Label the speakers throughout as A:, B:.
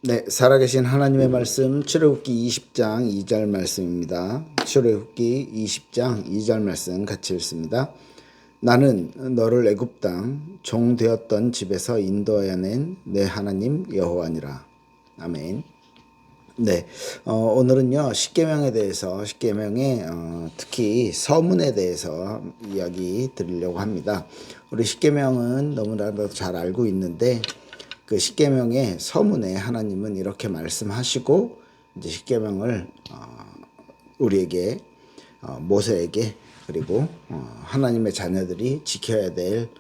A: 네, 살아계신 하나님의 말씀 출애굽기 20장 2절 말씀입니다. 출애굽기 20장 2절 말씀 같이 읽습니다. 나는 너를 애굽 땅 종 되었던 집에서 인도하여 낸 내 하나님 여호와니라. 아멘. 네, 오늘은요 십계명에 대해서 십계명의 특히 서문에 대해서 이야기 드리려고 합니다. 우리 십계명은 너무나도 잘 알고 있는데 그 십계명의 서문에 하나님은 이렇게 말씀하시고 이제 십계명을 우리에게 모세에게 그리고 하나님의 자녀들이 지켜야 될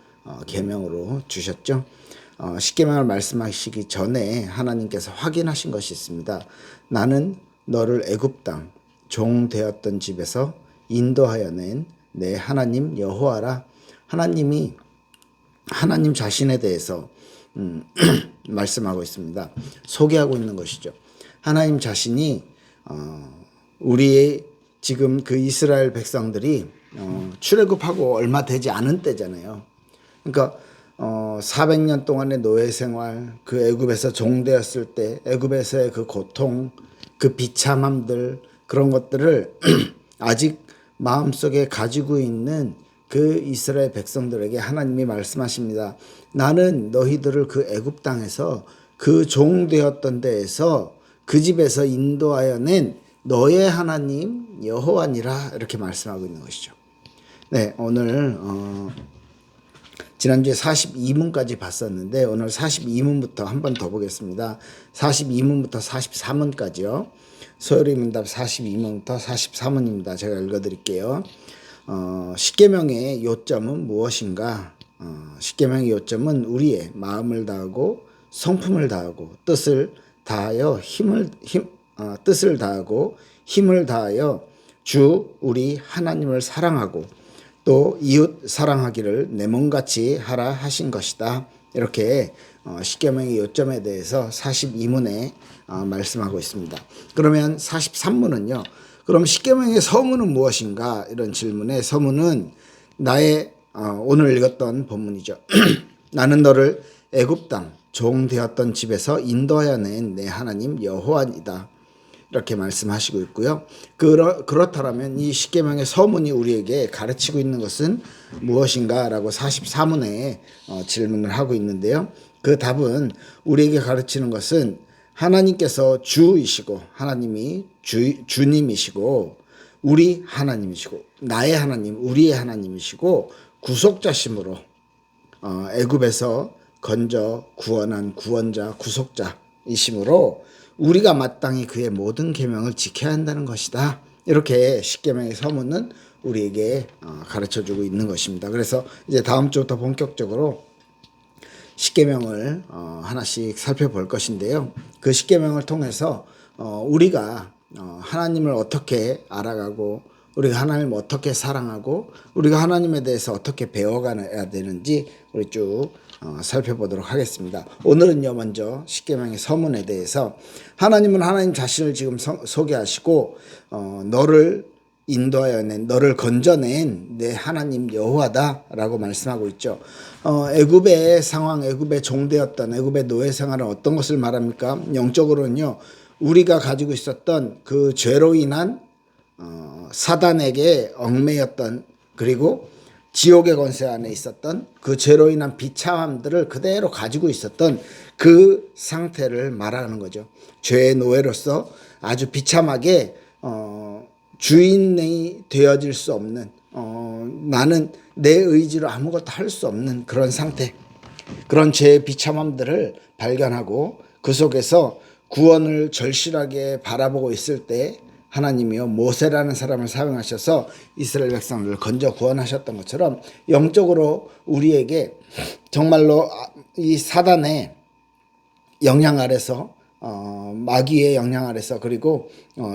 A: 계명으로 주셨죠. 십계명을 말씀하시기 전에 하나님께서 확인하신 것이 있습니다. 나는 너를 애굽 땅 종 되었던 집에서 인도하여 낸 내 하나님 여호와라. 하나님이 하나님 자신에 대해서 말씀하고 있습니다. 소개하고 있는 것이죠. 하나님 자신이 우리의 지금 그 이스라엘 백성들이 출애굽하고 얼마 되지 않은 때잖아요. 그러니까 400년 동안의 노예 생활, 그 애굽에서 종되었을 때 애굽에서의 그 고통, 그 비참함들 그런 것들을 아직 마음속에 가지고 있는 그 이스라엘 백성들에게 하나님이 말씀하십니다. 나는 너희들을 그 애굽 땅에서 그 종되었던 데에서 그 집에서 인도하여 낸 너의 하나님 여호와니라 이렇게 말씀하고 있는 것이죠. 네, 오늘 지난주에 42문까지 봤었는데 오늘 42문부터 한 번 더 보겠습니다. 42문부터 43문까지요. 소요리 문답 42문부터 43문입니다. 제가 읽어드릴게요. 십계명의 요점은 무엇인가? 십계명의 요점은 우리의 마음을 다하고 성품을 다하고 뜻을 다하여 힘을 다하여 주 우리 하나님을 사랑하고 또 이웃 사랑하기를 내 몸같이 하라 하신 것이다. 이렇게 십계명의 요점에 대해서 42문에 말씀하고 있습니다. 그러면 43문은요. 그럼 십계명의 서문은 무엇인가? 이런 질문에 서문은 나의 오늘 읽었던 본문이죠. 나는 너를 애굽 땅 종 되었던 집에서 인도하여 낸 내 하나님 여호와이다. 이렇게 말씀하시고 있고요. 그렇다면 이 십계명의 서문이 우리에게 가르치고 있는 것은 무엇인가라고 44문에 질문을 하고 있는데요. 그 답은 우리에게 가르치는 것은 하나님께서 주이시고 하나님이 주님이시고 우리 하나님이시고 나의 하나님 우리의 하나님이시고 구속자심으로 애굽에서 건져 구원한 구원자 구속자이심으로 우리가 마땅히 그의 모든 계명을 지켜야 한다는 것이다. 이렇게 십계명의 서문은 우리에게 가르쳐주고 있는 것입니다. 그래서 이제 다음 주부터 본격적으로 십계명을 하나씩 살펴볼 것인데요. 그 십계명을 통해서 우리가 하나님을 어떻게 알아가고 우리가 하나님을 어떻게 사랑하고 우리가 하나님에 대해서 어떻게 배워가야 되는지 우리 쭉 살펴보도록 하겠습니다. 오늘은요 먼저 십계명의 서문에 대해서 하나님은 하나님 자신을 지금 소개하시고 너를 인도하여 낸 너를 건져낸 내 하나님 여호와다라고 말씀하고 있죠. 애굽의 상황, 애굽의 종되었던 애굽의 노예 생활은 어떤 것을 말합니까? 영적으로는요 우리가 가지고 있었던 그 죄로 인한 사단에게 얽매였던 그리고 지옥의 권세 안에 있었던 그 죄로 인한 비참함들을 그대로 가지고 있었던 그 상태를 말하는 거죠. 죄의 노예로서 아주 비참하게 주인이 되어질 수 없는 나는 내 의지로 아무것도 할 수 없는 그런 상태, 그런 죄의 비참함들을 발견하고 그 속에서 구원을 절실하게 바라보고 있을 때 하나님이요 모세라는 사람을 사용하셔서 이스라엘 백성들을 건져 구원하셨던 것처럼 영적으로 우리에게 정말로 이 사단의 영향 아래서 마귀의 영향 아래서 그리고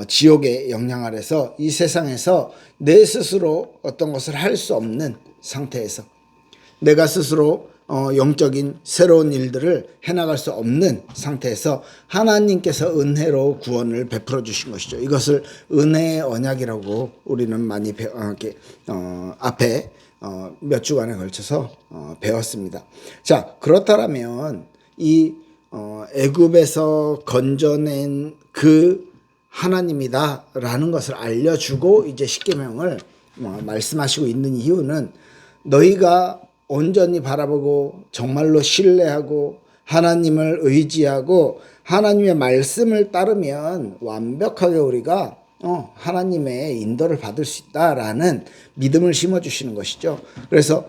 A: 지옥의 영향 아래서 이 세상에서 내 스스로 어떤 것을 할 수 없는 상태에서 내가 스스로 영적인 새로운 일들을 해나갈 수 없는 상태에서 하나님께서 은혜로 구원을 베풀어 주신 것이죠. 이것을 은혜의 언약이라고 우리는 많이 앞에 몇 주간에 걸쳐서 배웠습니다. 자, 그렇다면 이 애굽에서 건져낸 그 하나님이다라는 것을 알려주고 이제 십계명을 말씀하시고 있는 이유는 너희가 온전히 바라보고 정말로 신뢰하고 하나님을 의지하고 하나님의 말씀을 따르면 완벽하게 우리가 하나님의 인도를 받을 수 있다라는 믿음을 심어주시는 것이죠. 그래서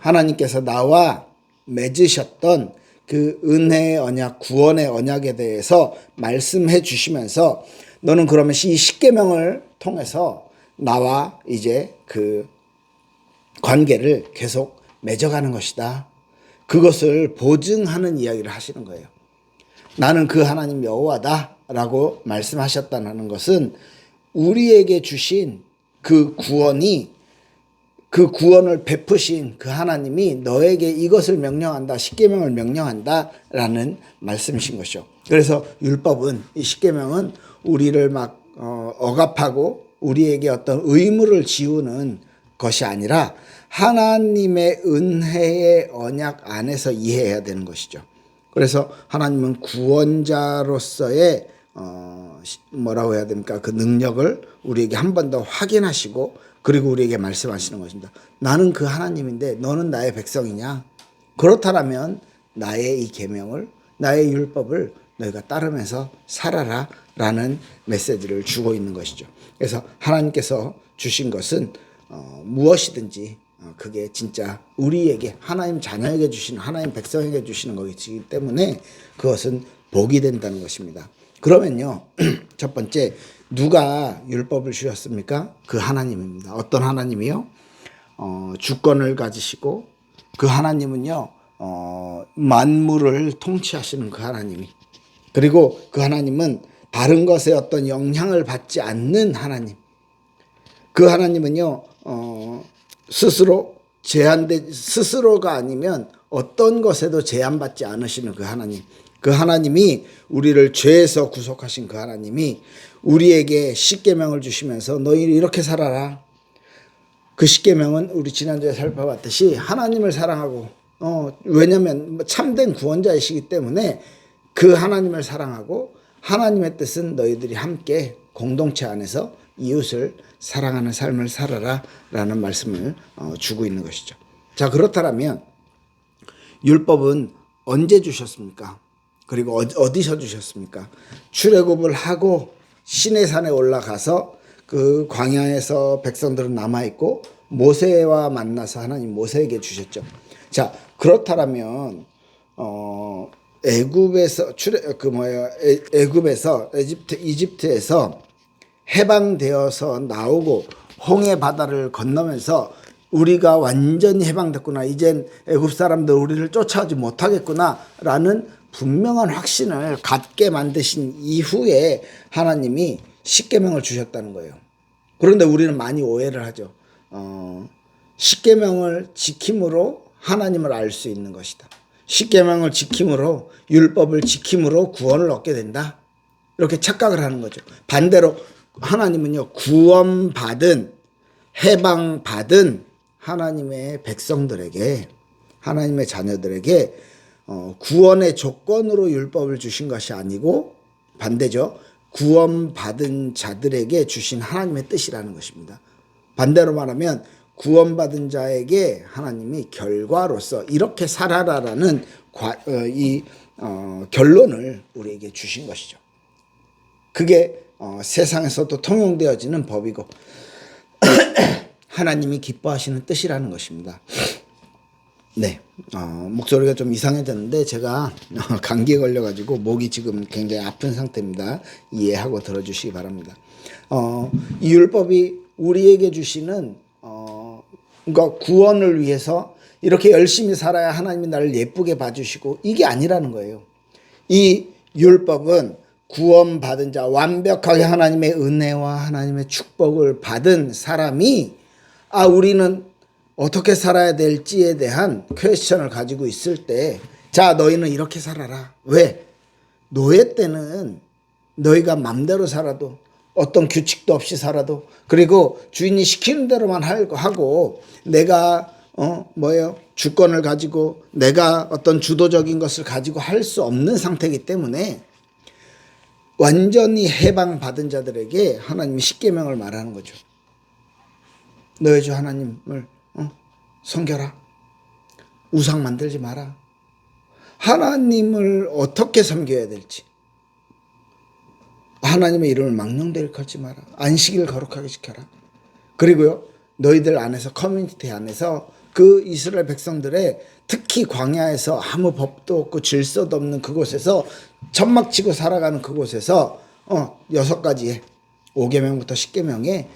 A: 하나님께서 나와 맺으셨던 그 은혜의 언약, 구원의 언약에 대해서 말씀해 주시면서 너는 그러면 이 십계명을 통해서 나와 이제 그 관계를 계속 맺어가는 것이다. 그것을 보증하는 이야기를 하시는 거예요. 나는 그 하나님 여호와다 라고 말씀하셨다는 것은 우리에게 주신 그 구원이, 그 구원을 베푸신 그 하나님이 너에게 이것을 명령한다, 십계명을 명령한다 라는 말씀이신 것이죠. 그래서 율법은, 이 십계명은 우리를 막 억압하고 우리에게 어떤 의무를 지우는 것이 아니라 하나님의 은혜의 언약 안에서 이해해야 되는 것이죠. 그래서 하나님은 구원자로서의 뭐라고 해야 됩니까? 그 능력을 우리에게 한 번 더 확인하시고 그리고 우리에게 말씀하시는 것입니다. 나는 그 하나님인데 너는 나의 백성이냐? 그렇다면 나의 이 계명을, 나의 율법을 너희가 따르면서 살아라 라는 메시지를 주고 있는 것이죠. 그래서 하나님께서 주신 것은 무엇이든지 그게 진짜 우리에게, 하나님 자녀에게 주시는, 하나님 백성에게 주시는 것이기 때문에 그것은 복이 된다는 것입니다. 그러면요, 첫 번째, 누가 율법을 주셨습니까? 그 하나님입니다. 어떤 하나님이요? 주권을 가지시고 그 하나님은요, 만물을 통치하시는 그 하나님이, 그리고 그 하나님은 다른 것에 어떤 영향을 받지 않는 하나님. 그 하나님은요, 스스로가 아니면 어떤 것에도 제한받지 않으시는 그 하나님. 그 하나님이 우리를 죄에서 구속하신 그 하나님이 우리에게 십계명을 주시면서 너희 이렇게 살아라. 그 십계명은 우리 지난주에 살펴봤듯이 하나님을 사랑하고, 왜냐하면 참된 구원자이시기 때문에 그 하나님을 사랑하고 하나님의 뜻은 너희들이 함께 공동체 안에서 이웃을 사랑하는 삶을 살아라 라는 말씀을 주고 있는 것이죠. 자, 그렇다면 율법은 언제 주셨습니까? 그리고 어디서 주셨습니까? 출애굽을 하고 시내산에 올라가서 그 광야에서 백성들은 남아있고 모세와 만나서 하나님 모세에게 주셨죠. 자, 그렇다면 이집트에서 해방되어서 나오고 홍해 바다를 건너면서 우리가 완전히 해방됐구나, 이젠 애굽 사람들 우리를 쫓아오지 못하겠구나라는 분명한 확신을 갖게 만드신 이후에 하나님이 십계명을 주셨다는 거예요. 그런데 우리는 많이 오해를 하죠. 십계명을 지킴으로 하나님을 알 수 있는 것이다. 십계명을 지킴으로, 율법을 지킴으로 구원을 얻게 된다. 이렇게 착각을 하는 거죠. 반대로 하나님은요, 구원받은, 해방받은 하나님의 백성들에게, 하나님의 자녀들에게 구원의 조건으로 율법을 주신 것이 아니고 반대죠. 구원받은 자들에게 주신 하나님의 뜻이라는 것입니다. 반대로 말하면 구원받은 자에게 하나님이 결과로서 이렇게 살아라라는 결론을 우리에게 주신 것이죠. 그게 세상에서도 통용되어지는 법이고 하나님이 기뻐하시는 뜻이라는 것입니다. 네, 목소리가 좀 이상해졌는데 제가 감기에 걸려가지고 목이 지금 굉장히 아픈 상태입니다. 이해하고 들어주시기 바랍니다. 이 율법이 우리에게 주시는 그러니까 구원을 위해서 이렇게 열심히 살아야 하나님이 나를 예쁘게 봐주시고 이게 아니라는 거예요. 이 율법은 구원받은 자, 완벽하게 하나님의 은혜와 하나님의 축복을 받은 사람이 우리는 어떻게 살아야 될지에 대한 퀘스천을 가지고 있을 때, 자, 너희는 이렇게 살아라. 왜? 노예 때는 너희가 맘대로 살아도, 어떤 규칙도 없이 살아도, 그리고 주인이 시키는 대로만 하고 내가 주권을 가지고 내가 어떤 주도적인 것을 가지고 할 수 없는 상태이기 때문에 완전히 해방받은 자들에게 하나님이 십계명을 말하는 거죠. 너의 주 하나님을 섬겨라. 우상 만들지 마라. 하나님을 어떻게 섬겨야 될지, 하나님의 이름을 망령되게 걸지 마라. 안식일을 거룩하게 지켜라. 그리고요, 너희들 안에서, 커뮤니티 안에서 그 이스라엘 백성들의 특히 광야에서 아무 법도 없고 질서도 없는 그곳에서 천막 치고 살아가는 그곳에서 6가지의 5계명부터 10계명의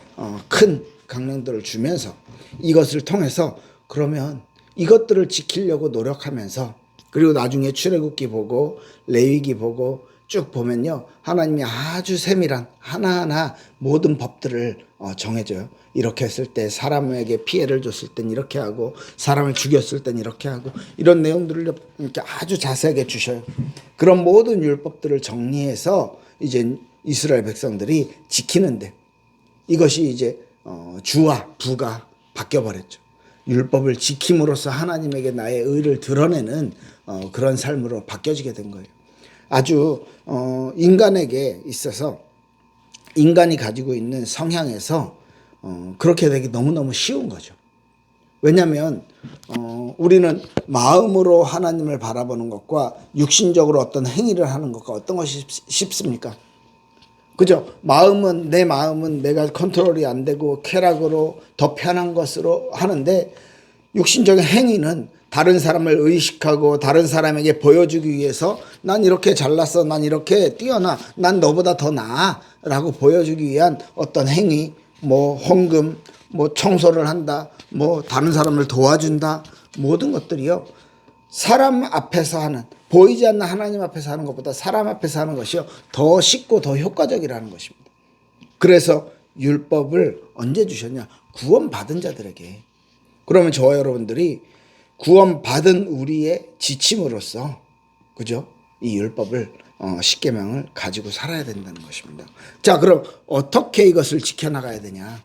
A: 큰 강령들을 주면서 이것을 통해서 그러면 이것들을 지키려고 노력하면서, 그리고 나중에 출애굽기 보고 레위기 보고 쭉 보면요, 하나님이 아주 세밀한 하나하나 모든 법들을 정해줘요. 이렇게 했을 때 사람에게 피해를 줬을 땐 이렇게 하고, 사람을 죽였을 땐 이렇게 하고, 이런 내용들을 이렇게 아주 자세하게 주셔요. 그런 모든 율법들을 정리해서 이제 이스라엘 백성들이 지키는데, 이것이 이제 주와 부가 바뀌어버렸죠. 율법을 지킴으로써 하나님에게 나의 의를 드러내는 그런 삶으로 바뀌어지게 된 거예요. 아주 인간에게 있어서 인간이 가지고 있는 성향에서 그렇게 되기 너무너무 쉬운 거죠. 왜냐하면 우리는 마음으로 하나님을 바라보는 것과 육신적으로 어떤 행위를 하는 것과 어떤 것이 쉽습니까? 그죠? 내 마음은 내가 컨트롤이 안 되고 쾌락으로 더 편한 것으로 하는데, 육신적인 행위는 다른 사람을 의식하고 다른 사람에게 보여주기 위해서 난 이렇게 잘났어, 난 이렇게 뛰어나, 난 너보다 더 나아 라고 보여주기 위한 어떤 행위, 헌금, 청소를 한다, 다른 사람을 도와준다, 모든 것들이요, 사람 앞에서 하는, 보이지 않는 하나님 앞에서 하는 것보다 사람 앞에서 하는 것이요 더 쉽고 더 효과적이라는 것입니다. 그래서 율법을 언제 주셨냐? 구원받은 자들에게. 그러면 저와 여러분들이 구원받은 우리의 지침으로써, 그죠? 이 율법을 십계명을 가지고 살아야 된다는 것입니다. 자, 그럼 어떻게 이것을 지켜나가야 되냐?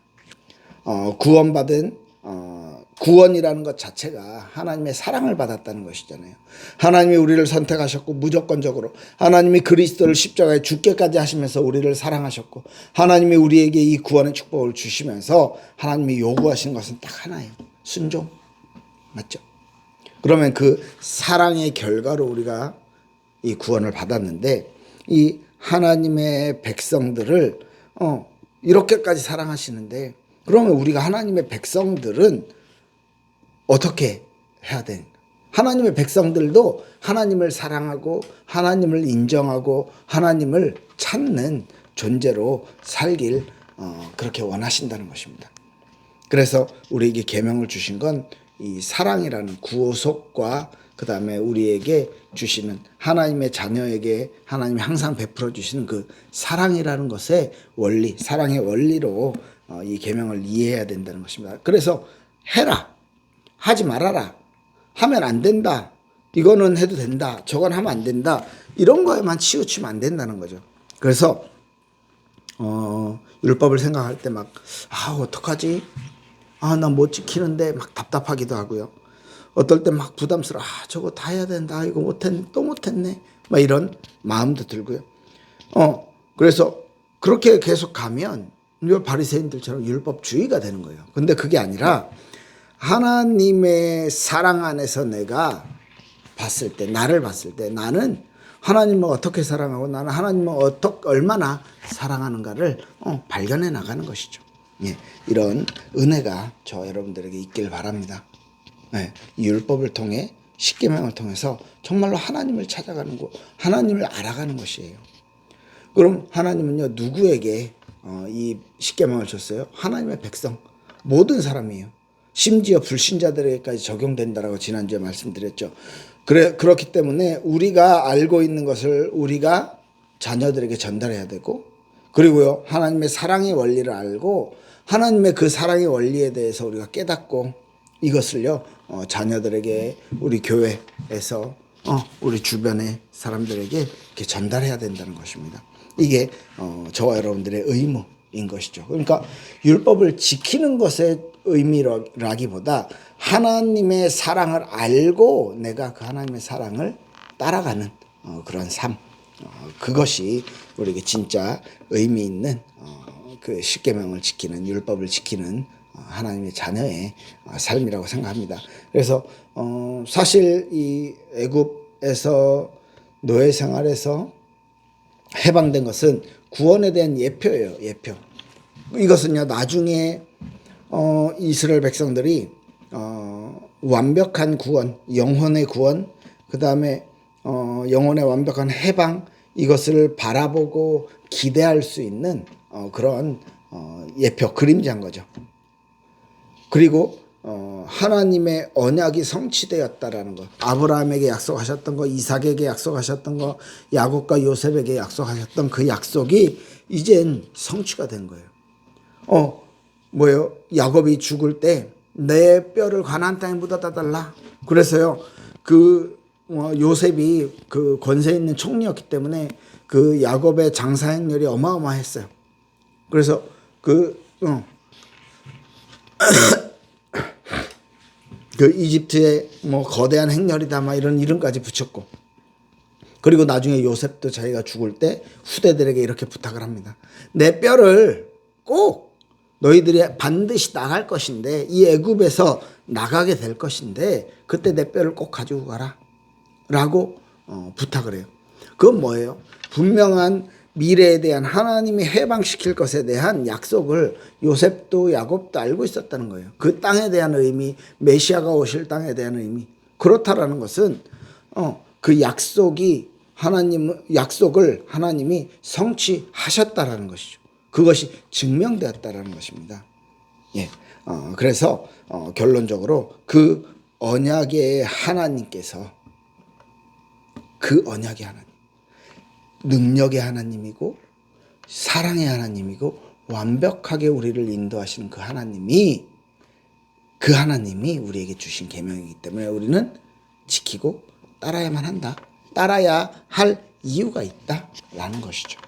A: 구원이라는 것 자체가 하나님의 사랑을 받았다는 것이잖아요. 하나님이 우리를 선택하셨고 무조건적으로 하나님이 그리스도를 십자가에 죽게까지 하시면서 우리를 사랑하셨고, 하나님이 우리에게 이 구원의 축복을 주시면서 하나님이 요구하신 것은 딱 하나예요. 순종. 맞죠? 그러면 그 사랑의 결과로 우리가 이 구원을 받았는데, 이 하나님의 백성들을 이렇게까지 사랑하시는데, 그러면 우리가 하나님의 백성들은 어떻게 해야 되는가? 하나님의 백성들도 하나님을 사랑하고 하나님을 인정하고 하나님을 찾는 존재로 살길 그렇게 원하신다는 것입니다. 그래서 우리에게 계명을 주신 건 이 사랑이라는 구속과 그 다음에 우리에게 주시는, 하나님의 자녀에게 하나님이 항상 베풀어 주시는 그 사랑이라는 것의 원리, 사랑의 원리로 이 계명을 이해해야 된다는 것입니다. 그래서 해라, 하지 말아라, 하면 안 된다, 이거는 해도 된다, 저건 하면 안 된다, 이런 거에만 치우치면 안 된다는 거죠. 그래서 율법을 생각할 때 막 어떡하지? 나 못 지키는데 막 답답하기도 하고요. 어떨 때 막 부담스러워. 저거 다 해야 된다. 이거 못했네. 또 못했네. 막 이런 마음도 들고요. 그래서 그렇게 계속 가면 바리새인들처럼 율법주의가 되는 거예요. 근데 그게 아니라 하나님의 사랑 안에서 내가 봤을 때, 나를 봤을 때 나는 하나님을 어떻게 사랑하고 나는 하나님을 얼마나 사랑하는가를 발견해 나가는 것이죠. 예, 이런 은혜가 저 여러분들에게 있길 바랍니다. 예, 이 율법을 통해, 십계명을 통해서 정말로 하나님을 찾아가는 것, 하나님을 알아가는 것이에요. 그럼 하나님은요, 누구에게 이 십계명을 줬어요? 하나님의 백성, 모든 사람이에요. 심지어 불신자들에게까지 적용된다라고 지난주에 말씀드렸죠. 그렇기 때문에 우리가 알고 있는 것을 우리가 자녀들에게 전달해야 되고, 그리고요, 하나님의 사랑의 원리를 알고 하나님의 그 사랑의 원리에 대해서 우리가 깨닫고 이것을요, 자녀들에게, 우리 교회에서 우리 주변의 사람들에게 이렇게 전달해야 된다는 것입니다. 이게 저와 여러분들의 의무, 것이죠. 그러니까 율법을 지키는 것의 의미라기보다 하나님의 사랑을 알고 내가 그 하나님의 사랑을 따라가는 그런 삶, 그것이 우리에게 진짜 의미 있는 그 십계명을 지키는, 율법을 지키는 하나님의 자녀의 삶이라고 생각합니다. 그래서 사실 이 애굽에서 노예 생활에서 해방된 것은 구원에 대한 예표예요. 예표. 이것은요, 나중에 이스라엘 백성들이 완벽한 구원, 영혼의 구원, 그 다음에 영혼의 완벽한 해방, 이것을 바라보고 기대할 수 있는 그런 예표, 그림자인 거죠. 그리고 하나님의 언약이 성취되었다라는 것, 아브라함에게 약속하셨던 거, 이삭에게 약속하셨던 거, 야곱과 요셉에게 약속하셨던 그 약속이 이젠 성취가 된 거예요. 뭐예요? 야곱이 죽을 때 내 뼈를 가나안 땅에 묻어다 달라. 그래서요, 그 요셉이 그 권세 있는 총리였기 때문에 그 야곱의 장사 행렬이 어마어마했어요. 그래서 그 이집트의 거대한 행렬이다 막 이런 이름까지 붙였고, 그리고 나중에 요셉도 자기가 죽을 때 후대들에게 이렇게 부탁을 합니다. 내 뼈를 꼭 너희들이 반드시 나갈 것인데, 이 애굽에서 나가게 될 것인데 그때 내 뼈를 꼭 가지고 가라 라고 부탁을 해요. 그건 뭐예요? 분명한 미래에 대한, 하나님이 해방시킬 것에 대한 약속을 요셉도 야곱도 알고 있었다는 거예요. 그 땅에 대한 의미, 메시아가 오실 땅에 대한 의미. 그렇다라는 것은 그 약속을 하나님이 성취하셨다라는 것이죠. 그것이 증명되었다라는 것입니다. 예. 그래서 결론적으로 그 언약의 하나님께서, 그 언약의 하나님, 능력의 하나님이고 사랑의 하나님이고 완벽하게 우리를 인도하시는 그 하나님이 우리에게 주신 계명이기 때문에 우리는 지키고 따라야만 한다. 따라야 할 이유가 있다라는 것이죠.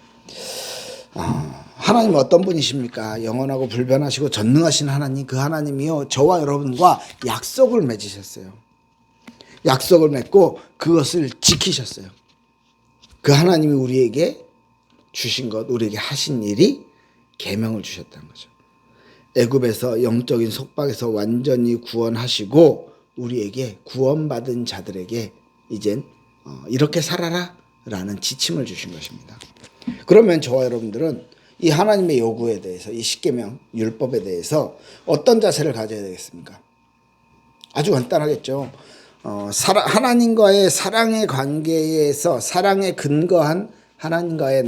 A: 하나님은 어떤 분이십니까? 영원하고 불변하시고 전능하신 하나님, 그 하나님이요, 저와 여러분과 약속을 맺으셨어요. 약속을 맺고 그것을 지키셨어요. 그 하나님이 우리에게 주신 것, 우리에게 하신 일이 계명을 주셨다는 거죠. 애굽에서 영적인 속박에서 완전히 구원하시고 우리에게, 구원받은 자들에게 이젠 이렇게 살아라 라는 지침을 주신 것입니다. 그러면 저와 여러분들은 이 하나님의 요구에 대해서, 이 십계명 율법에 대해서 어떤 자세를 가져야 되겠습니까? 아주 간단하겠죠. 하나님과의 사랑의 관계에서, 사랑에 근거한 하나님과의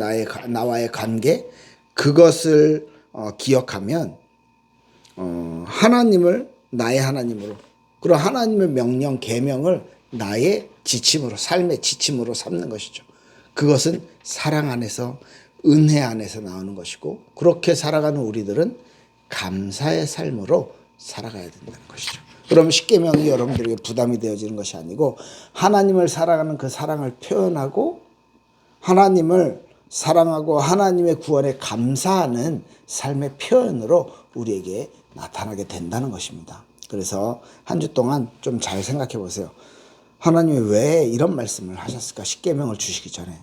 A: 나와의 관계, 그것을 기억하면 하나님을 나의 하나님으로, 그리고 하나님의 명령, 계명을 나의 지침으로, 삶의 지침으로 삼는 것이죠. 그것은 사랑 안에서, 은혜 안에서 나오는 것이고, 그렇게 살아가는 우리들은 감사의 삶으로 살아가야 된다는 것이죠. 그럼 십계명이 여러분들에게 부담이 되어지는 것이 아니고, 하나님을 사랑하는 그 사랑을 표현하고, 하나님을 사랑하고 하나님의 구원에 감사하는 삶의 표현으로 우리에게 나타나게 된다는 것입니다. 그래서 한 주 동안 좀 잘 생각해 보세요. 하나님이 왜 이런 말씀을 하셨을까? 십계명을 주시기 전에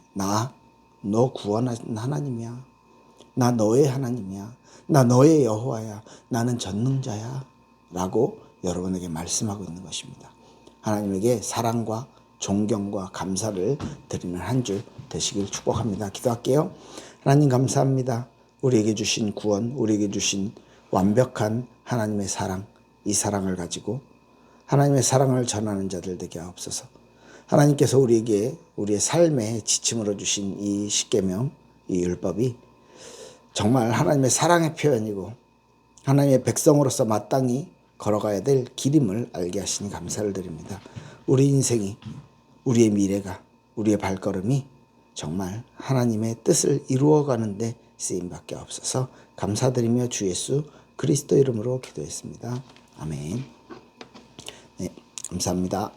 A: 너 구원하는 하나님이야. 나 너의 하나님이야. 나 너의 여호와야. 나는 전능자야 라고 여러분에게 말씀하고 있는 것입니다. 하나님에게 사랑과 존경과 감사를 드리는 한 주 되시길 축복합니다. 기도할게요. 하나님 감사합니다. 우리에게 주신 구원, 우리에게 주신 완벽한 하나님의 사랑, 이 사랑을 가지고 하나님의 사랑을 전하는 자들 되게 하옵소서. 하나님께서 우리에게 우리의 삶의 지침으로 주신 이 십계명, 이 율법이 정말 하나님의 사랑의 표현이고 하나님의 백성으로서 마땅히 걸어가야 될 길임을 알게 하시니 감사를 드립니다. 우리 인생이, 우리의 미래가, 우리의 발걸음이 정말 하나님의 뜻을 이루어가는데 쓰임받게 없어서 감사드리며 주 예수 그리스도 이름으로 기도했습니다. 아멘. 네, 감사합니다.